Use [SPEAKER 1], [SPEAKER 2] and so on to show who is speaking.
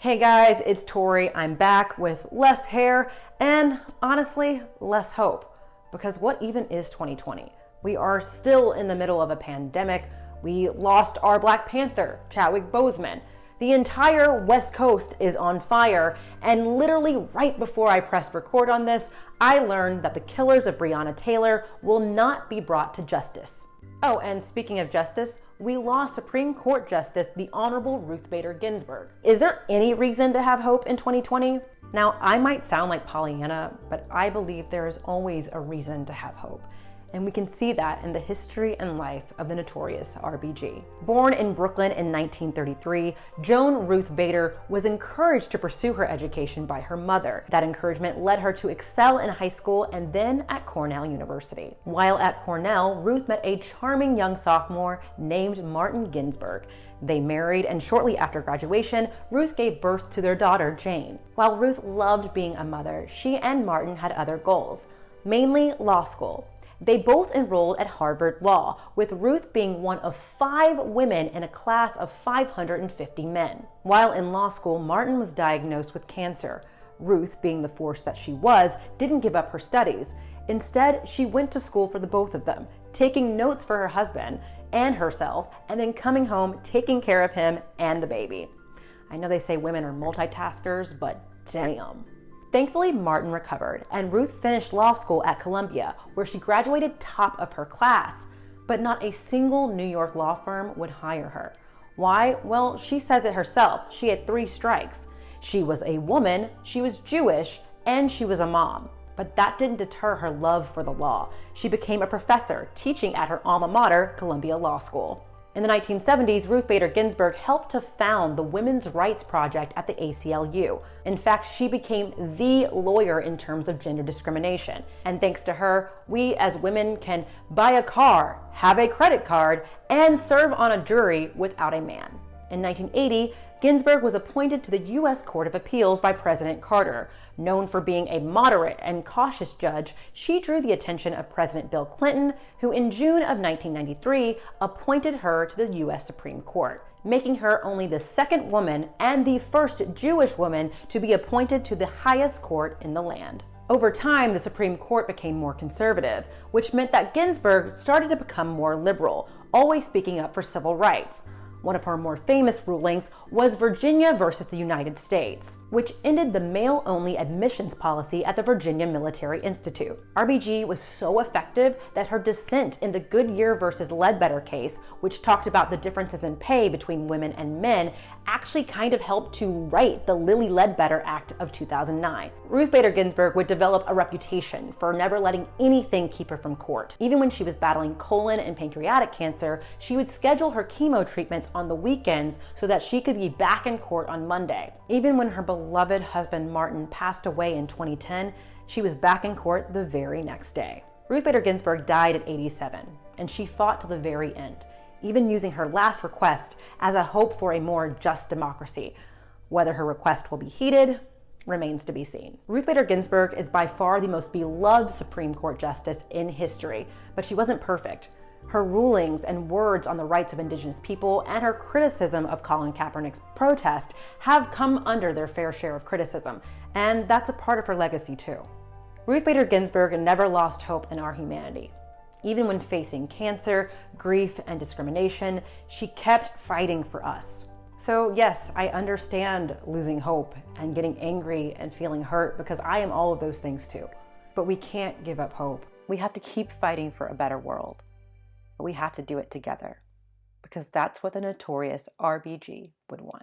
[SPEAKER 1] Hey guys, it's Tori. I'm back with less hair and honestly, less hope. Because what even is 2020? We are still in the middle of a pandemic. We lost our Black Panther, Chadwick Boseman. The entire West Coast is on fire, and literally right before I pressed record on this, I learned that the killers of Breonna Taylor will not be brought to justice. Oh, and speaking of justice, we lost Supreme Court Justice, the Honorable Ruth Bader Ginsburg. Is there any reason to have hope in 2020? Now, I might sound like Pollyanna, but I believe there is always a reason to have hope. And we can see that in the history and life of the notorious RBG. Born in Brooklyn in 1933, Joan Ruth Bader was encouraged to pursue her education by her mother. That encouragement led her to excel in high school and then at Cornell University. While at Cornell, Ruth met a charming young sophomore named Martin Ginsburg. They married, and shortly after graduation, Ruth gave birth to their daughter, Jane. While Ruth loved being a mother, she and Martin had other goals, mainly law school. They both enrolled at Harvard Law, with Ruth being one of 5 women in a class of 550 men. While in law school, Martin was diagnosed with cancer. Ruth, being the force that she was, didn't give up her studies. Instead, she went to school for the both of them, taking notes for her husband and herself, and then coming home, taking care of him and the baby. I know they say women are multitaskers, but damn. Thankfully, Martin recovered, and Ruth finished law school at Columbia, where she graduated top of her class. But not a single New York law firm would hire her. Why? Well, she says it herself. She had 3 strikes. She was a woman, she was Jewish, and she was a mom. But that didn't deter her love for the law. She became a professor, teaching at her alma mater, Columbia Law School. In the 1970s, Ruth Bader Ginsburg helped to found the Women's Rights Project at the ACLU. In fact, she became the lawyer in terms of gender discrimination. And thanks to her, we as women can buy a car, have a credit card, and serve on a jury without a man. In 1980, Ginsburg was appointed to the U.S. Court of Appeals by President Carter. Known for being a moderate and cautious judge, she drew the attention of President Bill Clinton, who in June of 1993 appointed her to the U.S. Supreme Court, making her only the second woman and the first Jewish woman to be appointed to the highest court in the land. Over time, the Supreme Court became more conservative, which meant that Ginsburg started to become more liberal, always speaking up for civil rights. One of her more famous rulings was Virginia versus the United States, which ended the male-only admissions policy at the Virginia Military Institute. RBG was so effective that her dissent in the Goodyear versus Ledbetter case, which talked about the differences in pay between women and men, actually kind of helped to write the Lilly Ledbetter Act of 2009. Ruth Bader Ginsburg would develop a reputation for never letting anything keep her from court. Even when she was battling colon and pancreatic cancer, she would schedule her chemo treatments on the weekends so that she could be back in court on Monday. Even when her beloved husband Martin passed away in 2010, she was back in court the very next day. Ruth Bader Ginsburg died at 87, and she fought to the very end, even using her last request as a hope for a more just democracy. Whether her request will be heeded remains to be seen. Ruth Bader Ginsburg is by far the most beloved Supreme Court justice in history, but she wasn't perfect. Her rulings and words on the rights of Indigenous people and her criticism of Colin Kaepernick's protest have come under their fair share of criticism, and that's a part of her legacy too. Ruth Bader Ginsburg never lost hope in our humanity. Even when facing cancer, grief, and discrimination, she kept fighting for us. So yes, I understand losing hope and getting angry and feeling hurt, because I am all of those things too. But we can't give up hope. We have to keep fighting for a better world. But we have to do it together, because that's what the notorious RBG would want.